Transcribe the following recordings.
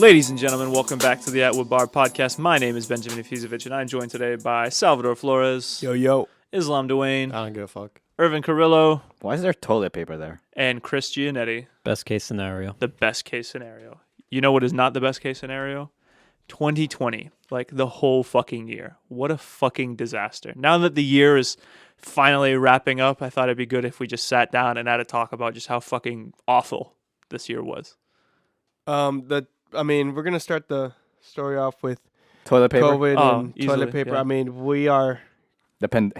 Ladies and gentlemen, welcome back to the Atwood Bar podcast. My name is Benjamin Ifizovich, and I'm joined today by Salvador Flores, Yo. Islam Duane, I don't give a fuck. Irvin Carrillo, Why is there toilet paper there? and Chris Giannetti. Best case scenario. The best case scenario. You know what is not the best case scenario? 2020, like the whole fucking year. What a fucking disaster. Now that the year is finally wrapping up, I thought it'd be good if we just sat down and had a talk about just how fucking awful this year was. We're gonna start the story off with Toilet paper? COVID and easily, toilet paper. yeah. I mean, we are. Depend.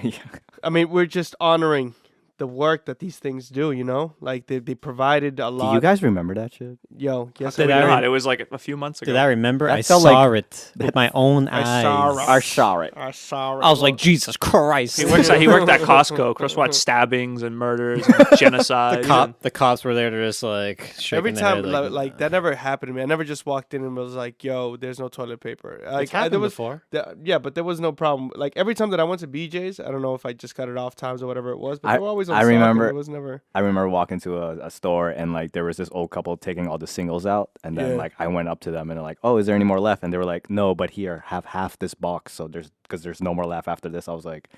We're just honoring the work that these things do. You know, like they provided a lot. Do you guys remember that shit? Yo, yes, Did I I do. not? It was like a few months ago. Did I remember? That I felt saw like- it with my own I eyes. saw it. I saw it. I saw it. I was like, Jesus Christ. He worked at Costco. Chris watched stabbings and murders and genocide. The cops were there to just like shaking Every their time, head, like that never happened to me. I never just walked in and was like, "Yo, there's no toilet paper." Like It's happened there was, before. yeah, but there was no problem. Like every time that I went to BJ's, I don't know if I just cut it off times or whatever it was, but I- they were always on I stock and remember- it was never. I remember walking to a store and like there was this old couple taking all the singles out, and then Yeah. like I went up to them and they're like, "Oh, is there any more left?" And they were like, "No, but here, have half this box." So there's no more left after this. I was like,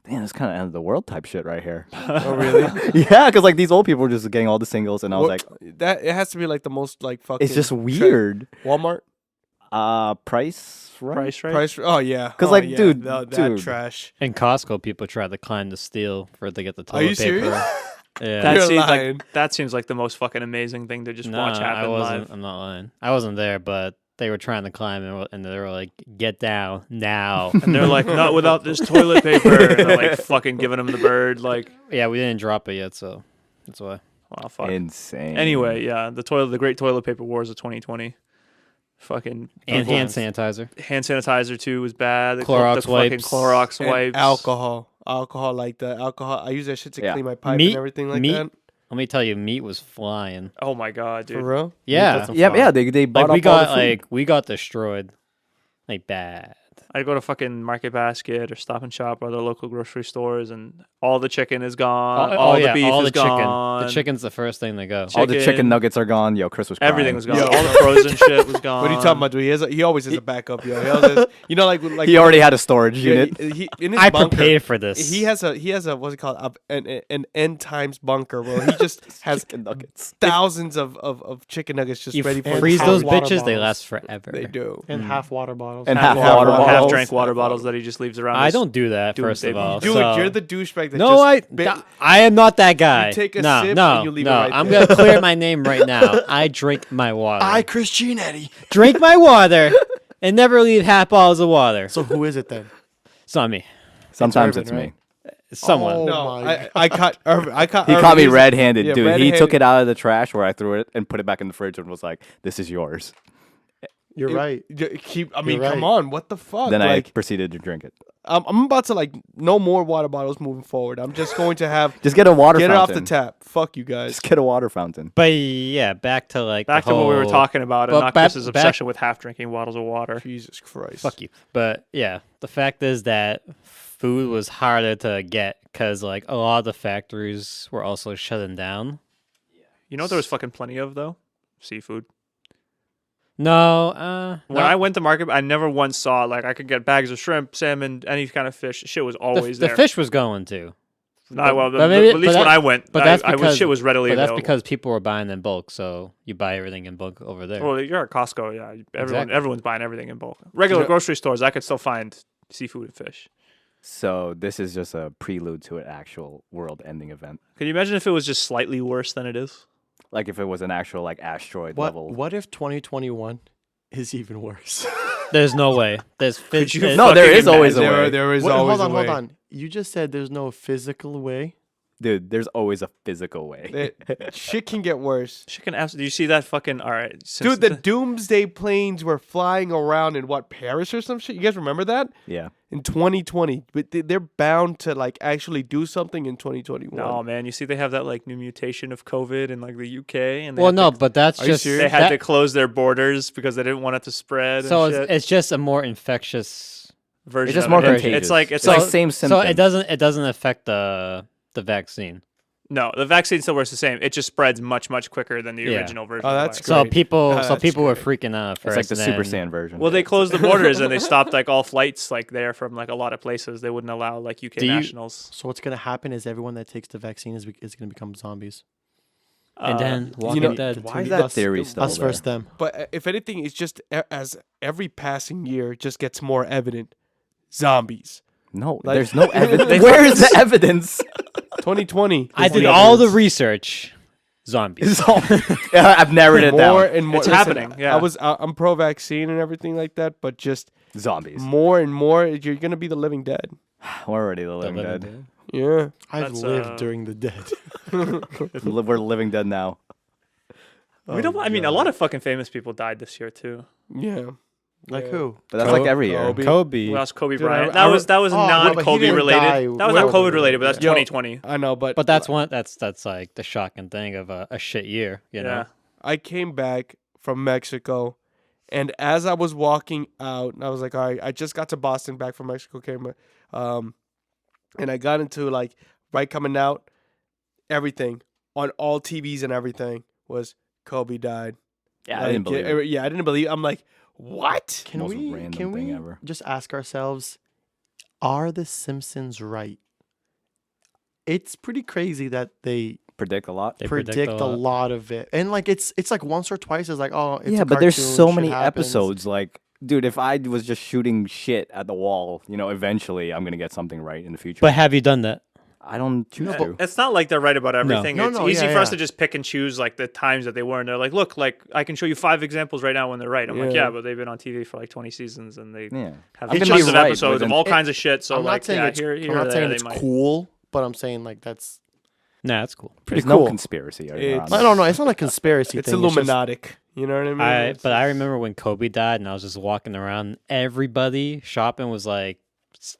"Damn, this kind of end of the world type shit right here." Oh really? Yeah, because like these old people were just getting all the singles, and I was like, That it has to be like the most like fucking. "It's just weird." Walmart Price, right? Price right? price. Oh yeah. 'Cause, Oh, like, yeah, dude, that dude. trash. In Costco, people tried to climb the steel for it to get the Are toilet you paper. serious? Yeah. That You're seems lying. like that seems like the most fucking amazing thing to just No, watch I happen wasn't. live. I'm not lying. I wasn't there, but they were trying to climb and they were like, "Get down now!" And they're like, not without this toilet paper. And they're like fucking giving him the bird. Like, Yeah, we didn't drop it yet, so that's why. wow, fuck. Insane. Anyway, yeah, the great toilet paper wars of 2020. Fucking And people- hand sanitizer. hand sanitizer too was bad. The Clorox fucking wipes. Clorox And wipes. alcohol, like the alcohol. I use that shit to Yeah. clean my pipe Meat- and everything like meat- that. Let me tell you, meat was flying. Oh my god, dude. For real? Yeah, Yeah, they bought like up all the food. we got destroyed, like bad. I go to fucking Market Basket or Stop and Shop or other local grocery stores, and all the chicken is gone. all the beef all is the chicken. gone. The chicken's the first thing to go. All the chicken. chicken nuggets are gone. Yo, Chris was crying. Everything was gone. Yo. All the frozen shit was gone. What are you talking about, dude? He always has a backup, yo. He always has, like He already had a storage yeah, unit. he in his I bunker. prepared for this. He has a what's it called an end times bunker where he just has Chicken nuggets. thousands of chicken nuggets just you ready for freeze him. those water bitches, they bottles. last forever. They do. And half water bottles. And half water half bottles. drank water bottles that he just leaves around. I his- don't do that. Dude, First of baby. all, Dude, so- you're the douchebag that no, just I am not that guy. You take a no, sip no, and you leave it no. right I'm there. gonna clear my name right now. I drink my water. Chris Giannetti. Drink my water and never leave half bottles of water. So who is it then? It's not me. Sometimes Irvin, it's right? me. Someone. Oh No, my I caught Irvin. I caught He Irvin. caught me He's- red-handed, yeah, dude. He red-handed. took it out of the trash where I threw it and put it back in the fridge and was like, "This is yours." You're right. I mean, You're come right. on, what the fuck? Then I Like, proceeded to drink it. I'm about to like no more water bottles moving forward. I'm just going to have Just get a water get it off fountain. the tap. Fuck you guys. Just get a water fountain. But yeah, back to like Back the to what we were whole- talking about, and But not back- Chris's back- obsession with half drinking bottles of water. Jesus Christ. Fuck you. But yeah, the fact is that food was harder to get because like a lot of the factories were also shutting down. You know what there was fucking plenty of though? Seafood. No, When I went to market, I never once saw like I could get bags of shrimp, salmon, any kind of fish. Shit was always the there. fish was going to. Not, well, but maybe- at least but when that- I went, but that's I because- shit was readily But that's available. because people were buying in bulk, so you buy everything in bulk over there. Well, you're at Costco, yeah. Exactly. Everyone's buying everything in bulk. Regular grocery stores, I could still find seafood and fish. So this is just a prelude to an actual world-ending event. Can you imagine if it was just slightly worse than it is? Like if it was an actual like asteroid What level. What if 2021 is even worse? There's no way. There's fish. you there's- No, there is fucking always a There, way. there is Wait, always hold on, a way. hold on. You just said there's no physical way. Dude, there's always a physical way. Shit can get worse. Shit can absolutely. Do you see that fucking? All right, Dude, the doomsday planes were flying around in what, Paris or some shit? You guys remember that? Yeah. In 2020. But they're bound to like actually do something in 2021. No, man. You see, they have that like new mutation of COVID in like the UK, and they Well, had no, to, but that's Are you just serious? they had that- to close their borders because they didn't want it to spread. So and shit. it's just a more infectious version. It's just of more it. contagious. It's like It's like same So symptoms. it doesn't affect the vaccine. No, the vaccine still works the same. It just spreads much, much quicker than the Yeah. original version. Oh, of the that's virus. So Great. people, That's were great. freaking out. It's like the first, Super and Saiyan version. Well, they closed the borders and they stopped like all flights like there from like a lot of places. They wouldn't allow like UK Do you- nationals. So what's gonna happen is everyone that takes the vaccine is gonna become zombies. And then you Walking know, Dead. why is Us- that theory still Us there? versus them. But if anything, it's just as every passing year just gets more evident. Zombies. No, Like- there's no evidence. Where is the evidence? 2020. I is did the all the evidence. research. Zombies. Yeah, I've narrowed it more down. and more. It's Listen, happening, yeah. I'm pro-vaccine and everything like that, but just Zombies. more and more, you're gonna be the living dead. We're already the The living Living dead. Dead. Yeah. I've That's, lived during the dead. We're living dead now. We don't. I mean, a lot of fucking famous people died this year too. Yeah. Like Yeah. who? But that's like every year. Kobe. Kobe. Well, that's Kobe Dude, Bryant. I That was Oh, no, but he non-Kobe didn't related. die. That was not Well, COVID related, but that's Yo, 2020. I know, but But that's like the shocking thing of a shit year. You know. Yeah. I came back from Mexico, and as I was walking out, I was like, all right, I just got to Boston back from Mexico, and I got into like right coming out, everything on all TVs and everything was Kobe died. Yeah, I didn't believe it. Yeah, I didn't believe. I'm like, what? Can Most we random thing ever. just ask ourselves, are the Simpsons right? It's pretty crazy that they Predict a lot. They predict a lot of it, and like it's like once or twice. It's like, oh, it's Yeah, a but there's cartoon, so shit many happens. episodes. Like, dude, if I was just shooting shit at the wall, eventually I'm gonna get something right in the future. But have you done that? I don't choose to. It's not like they're right about everything. No, It's no, easy yeah, for us yeah. to just pick and choose like the times that they were. And they're like, look, like I can show you 5 examples right now when they're right. I'm like, Yeah. yeah, but they've been on TV for like 20 seasons and they Yeah, have I'm gonna tons be of right episodes of within- all kinds of shit. So I'm like, not saying yeah, it's, here, I'm or not there, saying they it's might. cool, but I'm saying like that's. Nah, that's cool. there's pretty no cool. conspiracy. It's- I don't know. It's not a conspiracy It's thing. just- Illuminati. You know what I mean? But I remember when Kobe died, and I was just walking around. Everybody shopping was like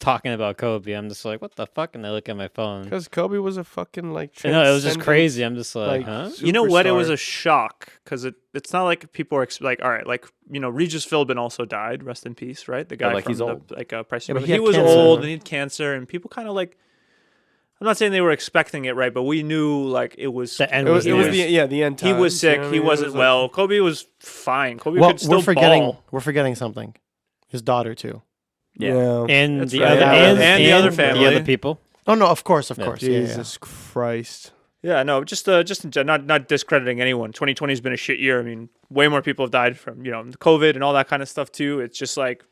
talking about Kobe. I'm just like, what the fuck? And I look at my phone. Because Kobe was a fucking like. You know, it was just transcendent, crazy. I'm just like, like, huh? You know what? It was superstar. a shock because it's not like people are like, all right, like Regis Philbin also died. Rest in peace, right? The guy like, from he's the old. Price. Yeah, but Right? he He had was cancer, old huh? and he had cancer, and people kind of like. I'm not saying they were expecting it, right? But we knew like it was. The end It was, was the near. the end. He was times, you know sick. what I He mean? It wasn't was like- well. Kobe was fine. Kobe Well, could still we're forgetting. ball. We're forgetting something. His daughter too. Yeah. And That's the right. other Yeah, and the other The family. other people. Oh no, of course, of Yeah. course. Yeah, yeah, yeah. Jesus Christ. Yeah, no, just not discrediting anyone. 2020 has been a shit year. I mean, way more people have died from COVID and all that kind of stuff too. It's just like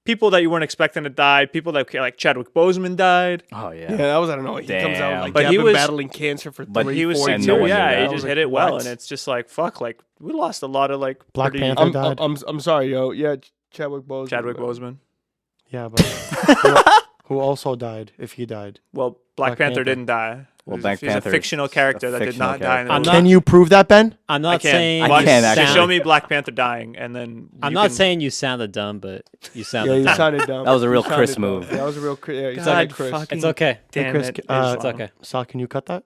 people that you weren't expecting to die. People that like Chadwick Boseman died. Oh Yeah, yeah. that was I don't know. He comes out Damn. like, But yeah, he I've been was- battling cancer for but 3, He was 4 sick and years. no too. one knew Yeah, that. he I was just like, hit it well, what? and it's just like fuck. Like we lost a lot of like Black pretty- Panther died. I'm sorry, yo. Yeah, Chadwick Boseman. Chadwick Boseman. Yeah, but who also died? If he died, Well, Black Black Panther Panther. didn't die. Well, He's Black a Panther's fictional a character that did fictional not die. In the character. I'm movie. not- can you prove that, Ben? I'm I not can't. saying. I Watch- can't just actually. show me Black Panther dying, and then I'm you not can- saying you sounded dumb, but you Yeah, sounded you dumb. sounded dumb. That was a real You sounded Chris dumb. move. That was a real Chris. Yeah, you God, sounded Chris. fucking It's okay. Damn Chris, it, It's Islam. okay. Sal, can you cut that?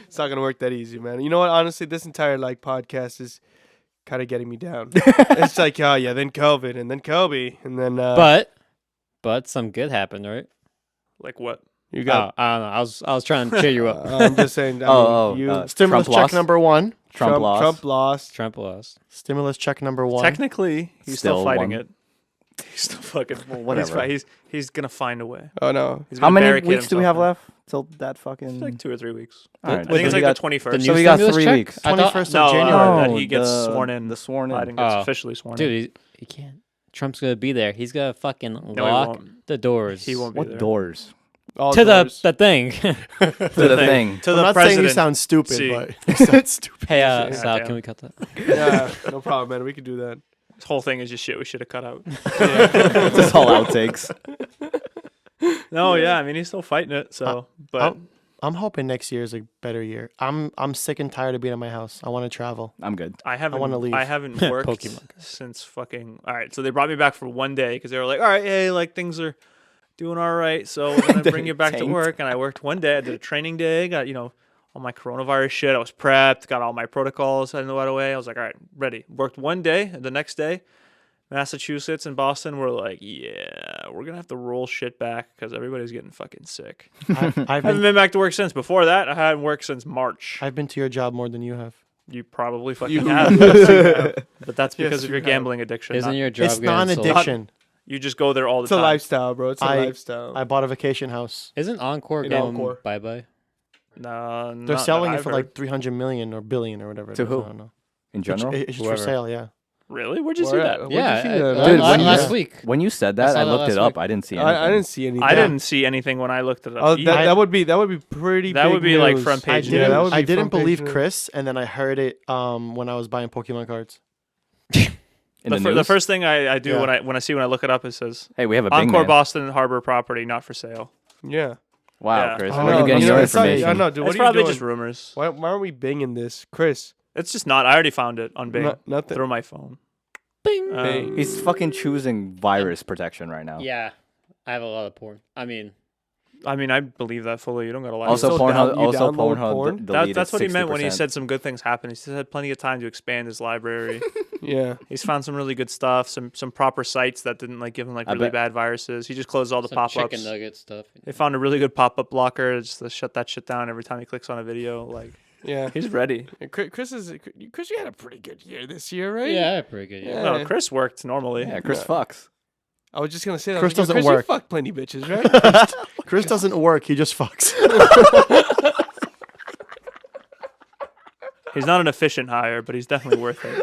It's not gonna work that easy, man. You know what? Honestly, this entire podcast is kind of getting me down. It's like, oh yeah, then COVID, and then Kobe, and then But some good happened, right? Like what? you Oh, got. I don't know. I was trying to cheer you up. I'm just saying. I mean, you Stimulus Trump check lost? number 1. Trump lost. Trump lost. Trump lost. Stimulus check number 1. Technically, he's still Still fighting won. it. He's still fucking. whatever. He's gonna find a way. Oh no. He's How gonna many barricade weeks do we have himself left till that fucking? in. It's like 2 or 3 weeks. All right, I think it's so we like got- the 21st. new So we got stimulus 3 check? weeks. I thought- 21st No, of January. that he gets sworn in. The sworn I in. think gets Oh. officially sworn in. Dude, he can't. Trump's gonna be there. He's gonna fucking No, he lock won't. the doors. He won't be What there. doors? All to doors. the thing. To the thing. To I'm the not saying president. you sound stupid, See. but you sound stupid. Hey, Yeah, Sal, damn. can we cut that? Yeah, no problem, man. We could do that. This whole thing is just shit we should have cut out. This whole outtakes. No, yeah, I mean he's still fighting it. So, but I'm hoping next year is a better year. I'm sick and tired of being at my house. I want to travel. I'm good. I haven't. wanna leave. I haven't worked Pokemon. since fucking. All right, so they brought me back for one day because they were like, "All right, hey, like things are doing all right, so we're gonna bring you back to Tanked. work." And I worked one day. I did a training day. Got all my coronavirus shit. I was prepped. Got all my protocols. I didn't know right away. I was like, "All right, ready." Worked one day. And the next day, Massachusetts and Boston were like, yeah, we're gonna have to roll shit back because everybody's getting fucking sick. I've I haven't been been back to work since. Before that, I hadn't worked since March. I've been to your job more than you have. You probably fucking You- have. Yes, you have. But that's Yes, because of you your have. gambling addiction. Isn't not- your job It's not an sold? addiction. you just go there all the It's a time. lifestyle, bro. It's a I- lifestyle. I bought a vacation house. Isn't Encore In going Encore. bye-bye? No, They're not selling that it I've for heard. like 300 million or billion or whatever. it To is, who? I don't know. In general, It's just for Whoever. sale, yeah. Really? Where'd you see Where that? at? Where'd Yeah, you see that? Dude, last, when you- last week. when you said I that, saw I that looked last it up. week. I didn't see anything. I didn't see anything. I didn't see anything when I looked it up. Oh, either. that would be pretty. That big would be, like, news. front page I news. Yeah, didn't, that would be I didn't front page believe news. Chris, and then I heard it when I was buying Pokemon cards. In the, the, the news? first thing I do Yeah. when I look it up, it says Hey, we have a big Encore man. Boston Harbor property not for sale. Yeah. Wow, Yeah. Chris, I where are know, you getting you your know, it's not- information? I know, dude. What It's are you probably doing? just rumors. Why aren't we binging this, Chris? It's just not. I already found it on Bing Nothing. through my phone. Bing. Bing. He's fucking choosing virus protection right now. Yeah, I have a lot of porn. I mean, I believe that fully. You don't gotta lie. Also, So Pornhub. you Also, download Pornhub. porn? Deleted That's what he meant when he 60%. said some good things happen. He had plenty of time to expand his library. Yeah. He's found some really good stuff, some proper sites that didn't like give him like I really bet- bad viruses. He just closed all the some pop-ups. chicken nugget stuff. They found a really good pop-up blocker just to shut that shit down every time he clicks on a video. Like Yeah. he's ready. Chris, you had a pretty good year this year, right? Yeah, pretty good. Yeah. Yeah. No, Chris worked normally. Yeah, Chris Yeah. fucks. I was just gonna say that. Chris I was like, doesn't Chris, work. You fuck plenty bitches, right? Chris doesn't work. He just fucks. He's not an efficient hire, but he's definitely worth it.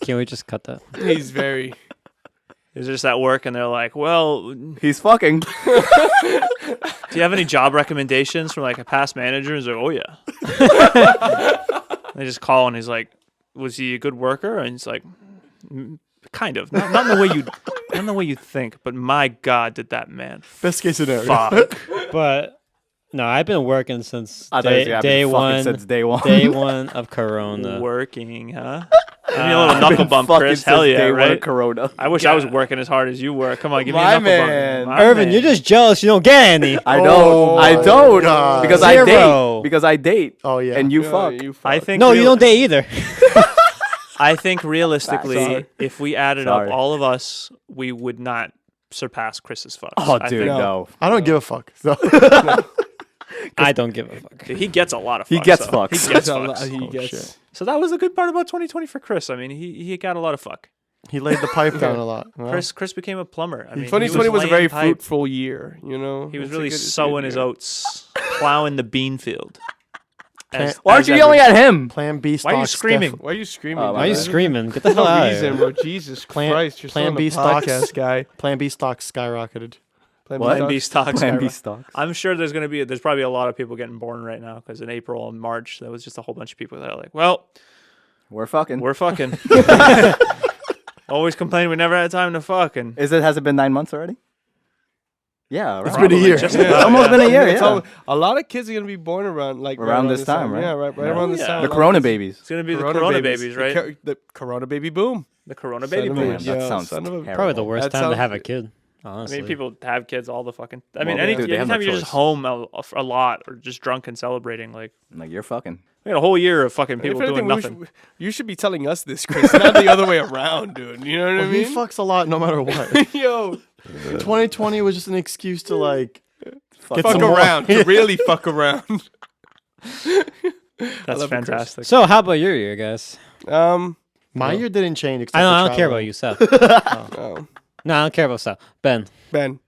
Can we just cut that? He's very. He's just at work and they're like, well, do He's fucking. you have any job recommendations from like a past manager? He's like, oh yeah. They just call and he's like, was he a good worker? And he's like, kind of. Not in the way you think, but my God, did that man Best case scenario. fuck. But no, I've been working since I thought he was gonna day be fucking one. since day one. Day one of Corona. Working, huh? Give me a little I've knuckle been bump, fucking Chris. Hell since yeah, day one of right? Corona. I wish I was working as hard as you were. Come on, give me My a knuckle man. bump. My Irvin, man. you're just jealous you don't get any. I don't. I my don't. God. Because I Zero. date. Because I date. Oh, yeah. And you Yeah, fuck. You I fuck. think No, you don't date either. I think realistically, Sorry. if we added Sorry. up all of us, we would not surpass Chris's fucks. Oh, I dude, think no. I don't give a fuck. So. I don't give a fuck. he gets a lot of fucks. He gets though. fucks. He gets a lot- fucks. he Oh, gets. shit. So that was the good part about 2020 for Chris. I mean, he got a lot of fuck. He laid the pipe down a lot. Well, Chris became a plumber. I mean, 2020 was a laying very pipe. fruitful year. You know. He was It's a really good- it's a good sowing his year. oats, plowing the bean field. As- Why aren't as you ever. yelling at him? Plan B Why are you stocks screaming? Why are you screaming? Oh, Why are you dude? screaming? Get the There's hell no out of reason, here. bro. Jesus Plan- Christ, you're still Plan on the B stocks. podcast, guy. Plan B stocks skyrocketed. Plan What? Plan B stocks. Plan B Ira. stocks. I'm sure there's probably a lot of people getting born right now because in April and March there was just a whole bunch of people that are like, well, We're fucking. we're fucking. Always complain we never had time to fuck, and Has it been 9 months already? Yeah, right. It's been a probably year. just Yeah. about, It's almost yeah. been a year, It's yeah. a lot of kids are gonna be born around like Around this time, right? Yeah, right Yeah. around this Yeah. time. The A lot of Corona kids- babies. It's gonna be the Corona babies, right? The Corona baby boom. The Corona Son baby of a- boom. Man, that Yeah, sounds son of a- terrible. Probably the worst That time to sounds- have a kid. I Honestly. mean, people have kids all the fucking. I mean, Well, any, dude, they have anytime no you're just choice. home a lot or just drunk and celebrating, like Like, you're fucking. we had a whole year of fucking If people anything, doing nothing. you should be telling us this, Chris, not the other way around, dude. You know what I Well, he mean? fucks a lot no matter what. Yo, 2020 was just an excuse to like get fuck some more. around. To really fuck around. That's love it, Chris. fantastic. So, how about your year, guys? My year didn't change. Except I for don't care traveling. about you, Seth. Oh, No, I don't care about Seth. Ben. Ben.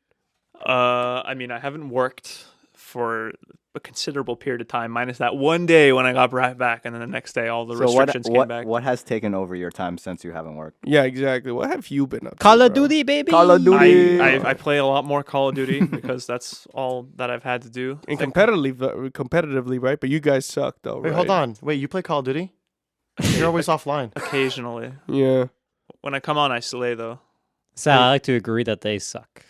I mean, I haven't worked for a considerable period of time, minus that one day when I got brought back, and then the next day all the So restrictions came what back. what has taken over your time since you haven't worked? Yeah, exactly. What have you been up to? Call of bro? Duty, baby. Call of Duty. I play a lot more Call of Duty because that's all that I've had to do. And competitively, right? But you guys suck, though, Wait, right? hold on. Wait, you play Call of Duty? You're always offline. Occasionally, Yeah. when I come on, I slay though. Sal, I like to agree that they suck.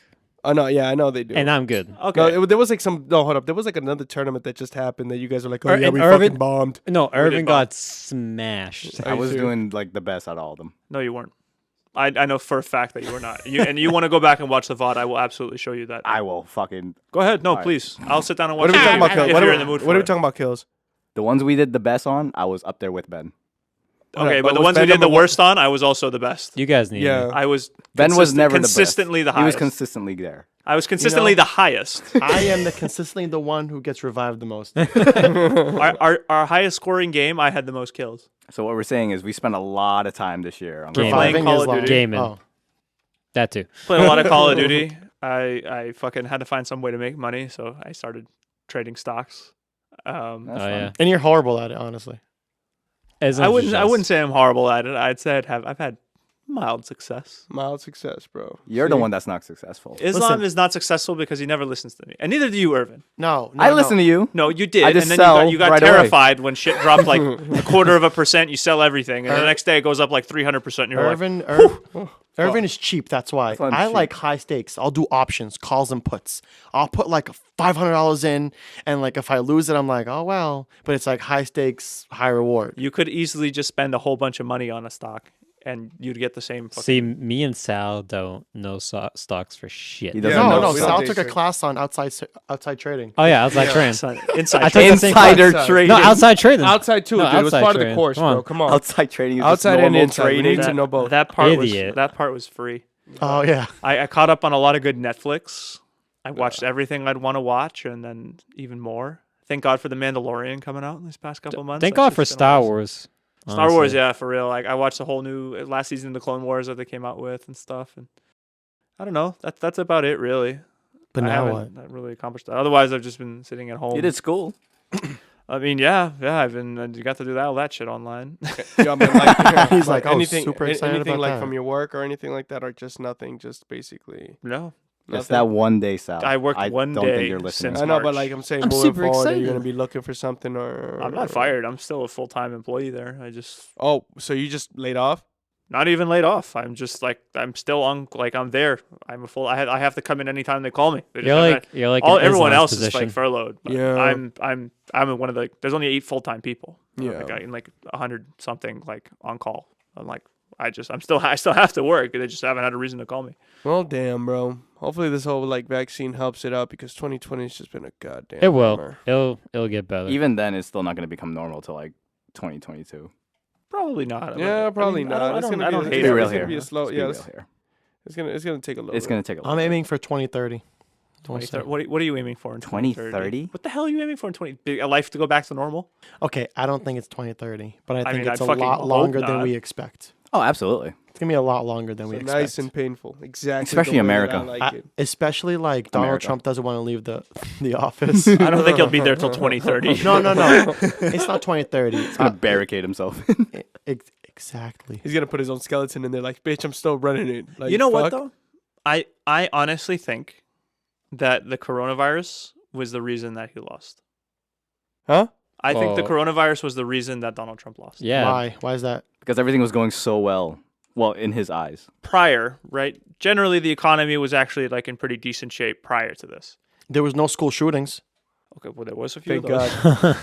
Oh, no, yeah, I know they do. And I'm good. Okay, No, there was like hold up. There was like another tournament that just happened that you guys were like, oh, Ir- yeah, and we Irvin- fucking bombed. No, Irvin bomb. got smashed. Are I you was serious? doing like the best out of all of them. no, you weren't. I know for a fact that you were not. You want to go back and watch the VOD? I will absolutely show you that. I will fucking Go ahead. No, All right. please. I'll sit down and watch. What are we it talking about, if kills? you're in the mood What for are we it. talking about, kills? the ones we did the best on. I was up there with Ben. Okay, but but the was ones we Ben did the number one? worst on, I was also the best. You guys need Yeah. me. I was Ben was never consistently the the best. He was highest. consistently there. I was consistently the highest. I am consistently the one who gets revived the most. Our highest scoring game, I had the most kills. So what we're saying is we spent a lot of time this year on Gaming. Call of Playing Reviving Call is of long. Duty. Gaming. Oh. That too. Played a lot of Call of Duty. I fucking had to find some way to make money, so I started trading stocks. That's Oh fun. yeah. And you're horrible at it, honestly. I wouldn't say I'm horrible at it. I'd say I've had mild success. Mild success, bro. You're the See? one that's not successful. Islam Listen. is not successful because he never listens to me, and neither do you, Irvin. No, I listen to you. No, you did, I and just then sell you got right away. terrified when shit dropped like 0.25%. You sell everything, and the next day it goes up like 300%. And you're like, Irvin is cheap. That's why. That's why I'm I cheap. like high stakes. I'll do options, calls and puts. I'll put like $500 in, and like if I lose it, I'm like, oh well. But it's like high stakes, high reward. you could easily just spend a whole bunch of money on a stock, and you'd get the same. See, me and Sal don't know stocks for shit. He doesn't Yeah, know No, we stuff. don't Sal day took a trade. class on outside trading. Oh yeah, outside Yeah. trading. Inside. I took the same Insider class. trading. No, outside trading. Outside too, No, dude. It was outside part of the trading. course, Come on. bro. Come on. Outside trading is Outside just and normal inside. We trading. need to know both. That part Idiot. was free. Oh yeah. I caught up on a lot of good Netflix. I watched everything I'd want to watch, and then even more. Thank God for the Mandalorian coming out in these past couple months. Thank That's God for just been Star awesome. Wars. Star Wars, honestly. yeah, for real. Like I watched the whole new last season of the Clone Wars that they came out with and stuff, and I don't know. That's about it, really. But I now what? haven't not really accomplished that. Otherwise, I've just been sitting at home. You did school. I mean, yeah. I've been. I got to do all that shit online. Yeah, but like, He's like, oh, anything, super excited anything about like that. from your work or anything like that, or just nothing, just basically. No, It's nothing? that one day, Sal. I worked one don't day think you're listening. since I know, but March. like I'm saying, I'm moving super forward, are you excited. gonna be looking for something or? I'm not fired. I'm still a full time employee there. I just Oh, so you just laid off? not even laid off. I'm just like I'm still on. Like I'm there. I'm a full. I have to come in anytime they call me. They just have that- You're like all in everyone Islam's else is position. like furloughed. But Yeah. I'm in one of the. There's only 8 full time people. Yeah. Like in like 100 something like on call. I'm like I still have to work. They just haven't had a reason to call me. Well, damn, bro. Hopefully this whole like vaccine helps it out because 2020 has just been a goddamn. It will. bummer. It'll get better. Even then, it's still not going to become normal till like 2022. Probably not. Yeah, probably I not. don't, It's I gonna don't, I be- don't it's hate Be it. real It's gonna here. be a slow- Let's be yeah, real let's- here. It's gonna take a little. It's going to take a I'm little. aiming for 2030. 2030. What are you aiming for in 2030? 2030? What the hell are you aiming for in 20? A life to go back to normal? Okay, I don't think it's 2030, but I think mean, it's I'd a fucking lot hope longer than not. we expect. Oh, absolutely. It's gonna be a lot longer than we So expect. nice and painful. Exactly. Especially the way that I America. like it. Especially like Donald America. Trump doesn't want to leave the office. I don't think he'll be there till 2030. no. It's not 2030. He's going to barricade himself. Exactly. He's gonna put his own skeleton in there. Like, bitch, I'm still running it. Like, You know what fuck. though? I honestly think that the coronavirus was the reason that he lost. Huh? I think the Well- coronavirus was the reason that Donald Trump lost. yeah. Why? Why is that? because everything was going so well. Well, in his eyes. Prior, right? Generally, the economy was actually like in pretty decent shape prior to this. There was no school shootings. Okay, well there was a few. Thank of those. God.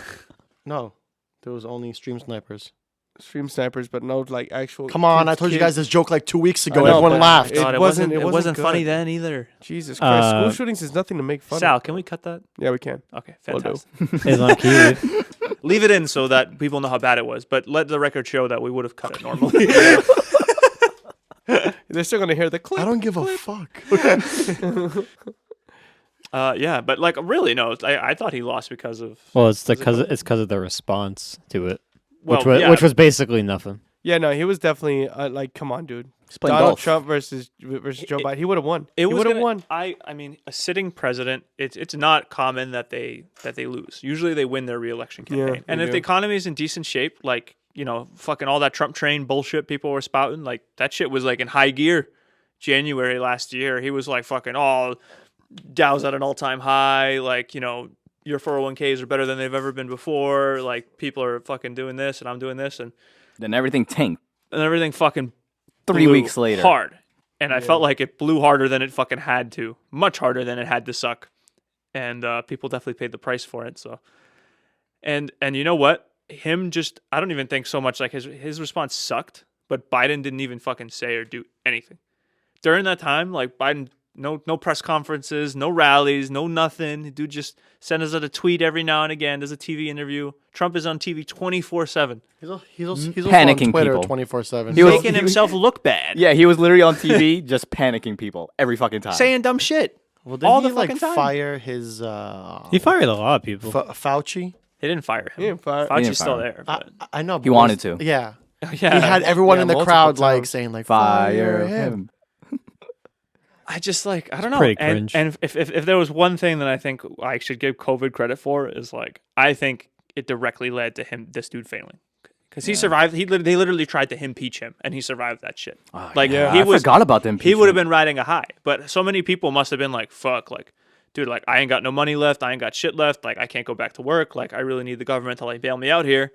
No, there was only stream snipers. Stream snipers, but no like actual. Come on, I kids- told you kids. guys this joke like 2 weeks I ago. know, Everyone but laughed. it God, wasn't- it wasn't good. funny then either. Jesus Christ, school Uh, shootings is nothing to make fun Sal, of. can we cut that? Yeah, we can. Okay, Will do. fantastic. Islam, can you leave? Leave it in so that people know how bad it was, but let the record show that we would have cut it normally. They're still gonna hear the clip. I don't give a fuck. Yeah, but like really, no. I thought he lost because of Well, it's because of the response to it, well, which was basically nothing. Yeah, no, he was definitely like, come on, dude. He's playing Donald golf. Trump versus Joe Biden. He would have won. It He was would have gonna- won. I mean, a sitting president, it's not common that they lose. Usually, they win their reelection Yeah, campaign. And they if do. the economy is in decent shape, like fucking all that Trump train bullshit people were spouting, like that shit was like in high gear. January last year, he was like fucking Dow's at an all-time high. Like your 401ks are better than they've ever been before. Like people are fucking doing this, and I'm doing this, and Then everything tanked everything fucking 3 blew weeks later. hard. And I felt like it blew harder than it fucking had to. Much harder than it had to suck. And people definitely paid the price for it. So and you know what? I don't even think so much like his response sucked, but Biden didn't even fucking say or do anything. During that time, like Biden no press conferences, no rallies, no nothing. Dude just sends us a tweet every now and again, does a TV interview. Trump is on TV 24/7, He's also on Panicking Twitter people. 24/7. He was- making himself look bad, Yeah, he was literally on TV just panicking people every fucking time. saying dumb shit. Well, did all he the fucking time. fire his He fired a lot of people. Fauci? He didn't fire him. He didn't fire- Fauci's He didn't still fire there. I, But I know. He but wanted to. Yeah. yeah, He had everyone Yeah, in the multiple crowd like times. saying like Fire him. I just like I don't know. pretty And cringe. and if there was one thing that I think I should give COVID credit for is like I think it directly led to this dude failing. Because he survived. They literally tried to impeach him, and he survived that shit. Like yeah. he I was, forgot about them. he would have been riding a high. But so many people must have been like, "Fuck!" Like, dude, like I ain't got no money left. I ain't got shit left. Like I can't go back to work. Like I really need the government to like bail me out here.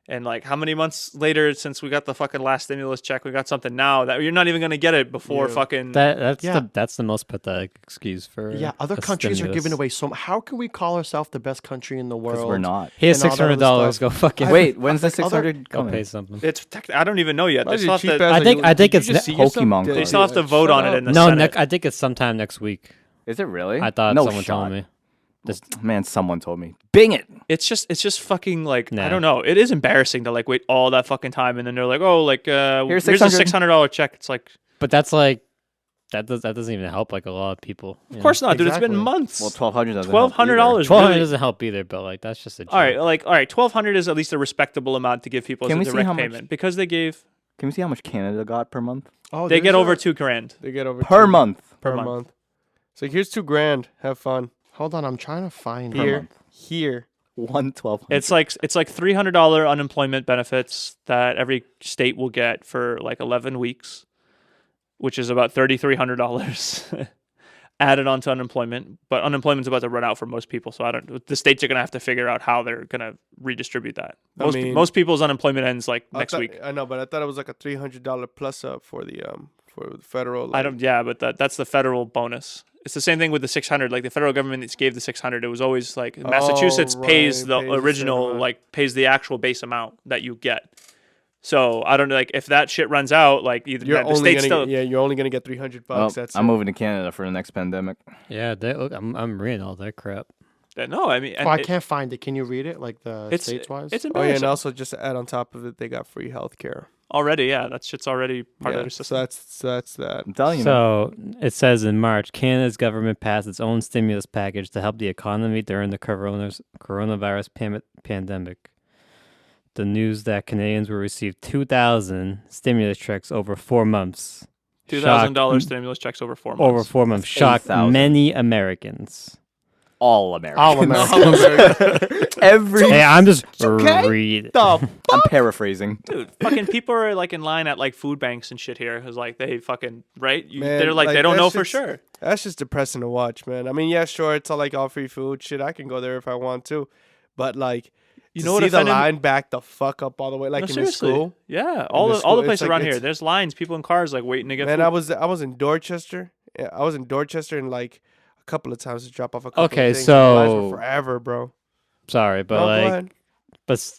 And like, how many months later since we got the fucking last stimulus check, we got something now that you're not even gonna get it before fucking. That's the most pathetic excuse for. Yeah, other a countries are stimulus. giving away so. How can we call ourselves the best country in the world? Because we're not. Here's and all that other $600. stuff. Go fucking Wait, when's the like other- 600 go pay coming? something. It's I don't even know yet. They Imagine still have cheap to, ass, I think- like, I think did it's you just see yourself? Pokemon Yeah, card. they still have to vote shut on it up. in the No, Senate. I think it's sometime next week. Is it really? I thought no someone shot. told me. Man, someone told me. Bing it. It's just fucking like I Nah. don't know. It is embarrassing to like wait all that fucking time and then they're like, oh, like here's a $600. $600 check. It's like, But that's like that doesn't even help like a lot of people. of course not, dude. It's Exactly. been months. Well, $1,200 doesn't. $1,200. $1,200 really- doesn't help either, but like that's just a joke. All right, $1,200 is at least a respectable amount to give people Can as we a see direct how much- payment because they gave Can we see how much Canada got per month? Oh, they there's get a- over $2,000. They get over Per two month. per month. month. So here's $2,000. Have fun. Hold on, I'm trying to find Per Here, month. here. 1,200. It's like $300 unemployment benefits that every state will get for like 11 weeks, which is about $3,300 added onto unemployment. But unemployment's about to run out for most people, so the states are gonna have to figure out how they're gonna redistribute that. I mean- Most people's unemployment ends like I next thought- week. I know, but I thought it was like a $300 plus up for the federal. I like- don't. Yeah, but that's the federal bonus. It's the same thing with the 600. Like the federal government gave the 600. It was always like Massachusetts pays right, the pays the same original, amount. like pays the actual base amount that you get. So I don't know, like if that shit runs out, like either You're the only state's gonna still. get, you're only gonna get $300. Well, That's I'm it. moving to Canada for the next pandemic. Yeah, I'm reading all that crap. No, I mean, Oh, I can't find it. Can you read it like the It's states wise? it's Oh yeah, embarrassing and also just to add on top of it, they got free healthcare. already. Yeah, that shit's already part of Yeah, their so system. that's that. I'm telling you. man. So it says in March, Canada's government passed its own stimulus package to help the economy during the coronavirus pandemic. The news that Canadians will receive 2,000 stimulus checks over 4 months. $2,000 stimulus checks over 4 months. Over 4 months shocked 8,000. many Americans. All Americans. All Americans. Every. Hey, I'm just okay. reading. The I'm paraphrasing. Dude, fucking people are like in line at like food banks and shit here because like they fucking right. Man, They're like like, they don't that know for shit's- sure. That's just depressing to watch, man. I mean, yeah, sure, it's all like all free food shit. I can go there if I want to, but like, You to know what see the offended- line back the fuck up all the way, like No, in the seriously. school. Yeah, all the the school, the it's places like around here, it's- there's lines, people in cars like waiting to get Man, food. I was in Dorchester. Yeah, I was in Dorchester and like a couple of times to drop off a couple. Okay, of things. The lines so- were forever, bro. Sorry, but No, go like, ahead.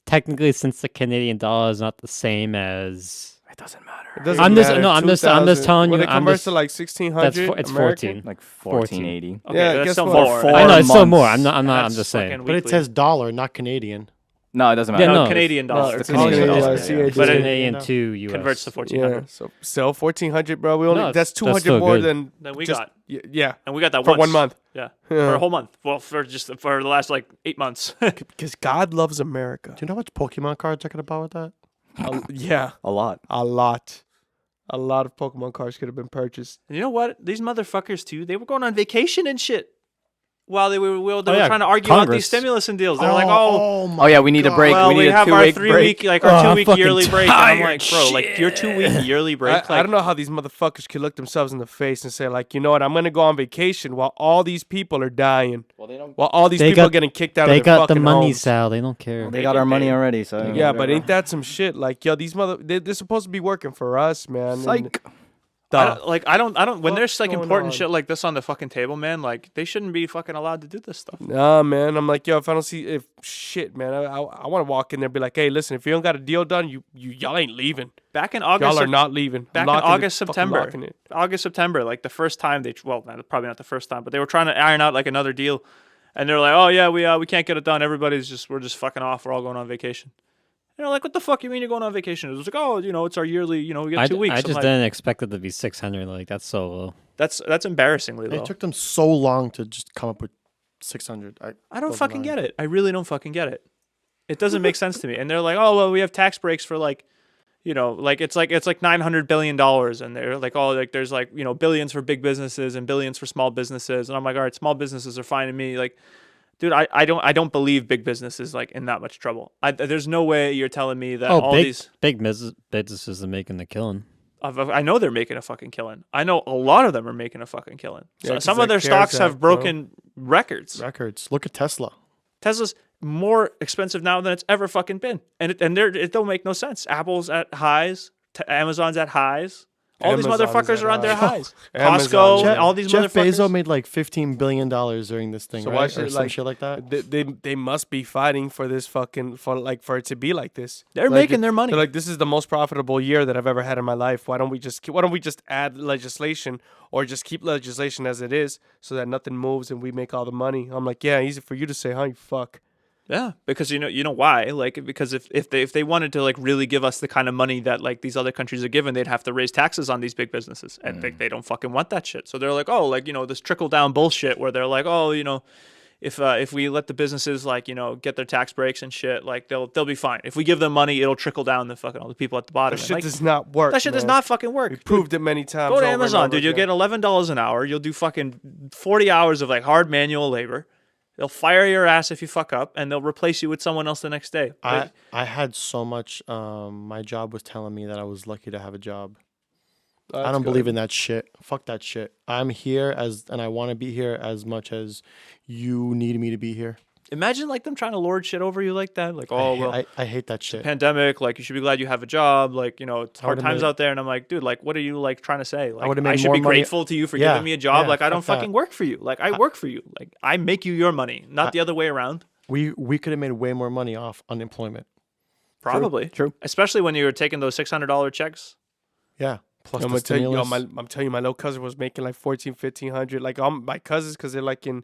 technically, since the Canadian dollar is not the same as It doesn't matter. It doesn't I'm just- matter. no, I'm just 2,000. telling When you, it I'm converts just- to like 1,600, it's American? 14. Like 14. 1480. Okay, Yeah, that's guess still what? more. For I know it's still months. more. I'm I'm That's just saying. fucking But it weekly. says dollar, not Canadian. No, it doesn't Yeah, matter. no, no, Canadian no, dollar. it's Canadian Canadian dollar, dollar, yeah. CAD. But it Canadian to US. converts to Yeah, 1,400. so still 1,400, bro. We only No, that's that's 200 still more good. than Then we just- got, yeah and we got that for once. 1 month. Yeah, for a whole month. Well, for the last like 8 months. Because God loves America. Do you know how much Pokemon cards I could have bought with that? Yeah, A lot. a lot of Pokemon cards could have been purchased. You know what? These motherfuckers too. They were going on vacation and shit while they were yeah, trying to argue about these Congress. stimulus and deals. They're like, oh. Oh yeah, we need a break. Well, we we need a have our 2-week 3 break. week, like our Oh, 2 week fucking yearly break. And I'm like, tired. bro, like your 2 week yearly break. I don't know how these motherfuckers could look themselves in the face and say, like, you know what, I'm gonna go on vacation while all these people are dying, while all these They people got- are getting kicked out They of their got the fucking money, homes. Sal. They don't care. They got our money already, so Yeah, but ain't that some shit? Like, yo, these they're supposed to be working for us, man. and Psych. I don't. When there's like going important on? shit like this on the fucking table, man, like they shouldn't be fucking allowed to do this stuff. Nah, man. I'm like, yo, if I don't see if shit, man, I want to walk in there and be like, hey, listen, if you don't got a deal done, y'all ain't leaving. Back in August, Y'all are not leaving. back I'm in locking it, August, fucking September, locking it. September, like the first time probably not the first time, but they were trying to iron out like another deal, and they're like, oh yeah, we can't get it done. We're just fucking off. We're all going on vacation. You know, like, what the fuck you mean you're going on vacation? It was like, oh, it's our yearly, we get 2 weeks. I I'm just like, didn't expect it to be 600. Like that's so low. that's embarrassingly low. It took them so long to just come up with 600. I don't fucking get it. I really don't fucking get it. It doesn't make sense to me. And they're like, oh well, we have tax breaks for like, like it's like $900 billion, and they're like, oh, like there's like billions for big businesses and billions for small businesses, and I'm like, all right, small businesses are fine to me, like. Dude, I don't believe big business is like in that much trouble. There's no way you're telling me that all these big businesses are making a killing. I know they're making a fucking killing. I know a lot of them are making a fucking killing. Yeah, So 'cause some that of their CARES stocks have Act, bro. broken records. Look at Tesla. Tesla's more expensive now than it's ever fucking been, and it don't make no sense. Apple's at highs, Amazon's at highs. All these Amazon is motherfuckers at are on their highs. highs. Amazon Costco, is at all these Jeff motherfuckers. Bezos made like $15 billion during this thing, So right? why Or should some like shit like that. They must be fighting for this fucking for it to be like this. They're Like, making their money. They're like, this is the most profitable year that I've ever had in my life. Why don't we just add legislation or just keep legislation as it is so that nothing moves and we make all the money? I'm like, yeah, easy for you to say, huh? You fuck. Yeah, because you know why? Like, because if they wanted to like really give us the kind of money that like these other countries are given, they'd have to raise taxes on these big businesses, and they don't fucking want that shit. So they're like, oh, like this trickle down bullshit where they're like, oh, if we let the businesses like get their tax breaks and shit, like they'll be fine. If we give them money, it'll trickle down to fucking all the people at the bottom. That And, shit like, does not work. that shit does man. not fucking work. We proved it many times. Go to over and Amazon, over dude. You'll again. get $11 an hour. You'll do fucking 40 hours of like hard manual labor. They'll fire your ass if you fuck up, and they'll replace you with someone else the next day. I had so much. My job was telling me that I was lucky to have a job. I don't believe in that shit. Fuck that shit. I'm here and I want to be here as much as you need me to be here. Imagine like them trying to lord shit over you like that. Like, oh well, I hate that shit. pandemic. Like, you should be glad you have a job. Like, it's hard would've times made- out there. And I'm like, dude, like, what are you like trying to say? Like, would've I made should more be money- grateful to you for Yeah, giving me a job. yeah, Like, I don't fuck that. fucking work for you. Like, I work for you. Like, I make you your money, not the other way around. We could have made way more money off unemployment. Probably. True. Especially when you were taking those $600 checks. Yeah. Plus I'm the gonna tell you, stimulus. I'm telling you, my little cousin was making like 14, 1500. Like all my cousins, because they're like in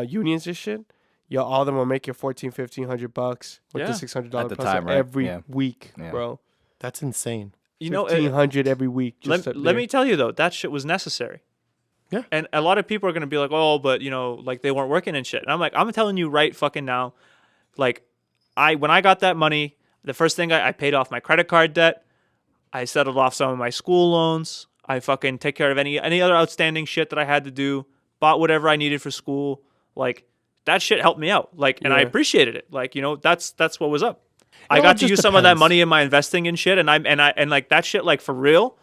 unions and shit. Yo, all of them were making 14, 1500 bucks with Yeah. the $600 At the plus time, right? every Yeah. week, Yeah. bro. That's insane. You know, 1500 every week. Just let me tell you though, that shit was necessary. Yeah. And a lot of people are gonna be like, oh, but like they weren't working and shit. And I'm like, I'm telling you right fucking now, like, when I got that money, the first thing I paid off my credit card debt. I settled off some of my school loans. I fucking take care of any other outstanding shit that I had to do. Bought whatever I needed for school. Like, that shit helped me out. Like, and I Yeah. appreciated it. Like, that's what was up. I know, got it to just use some of that depends. money in my investing and shit, and like that shit, like for real,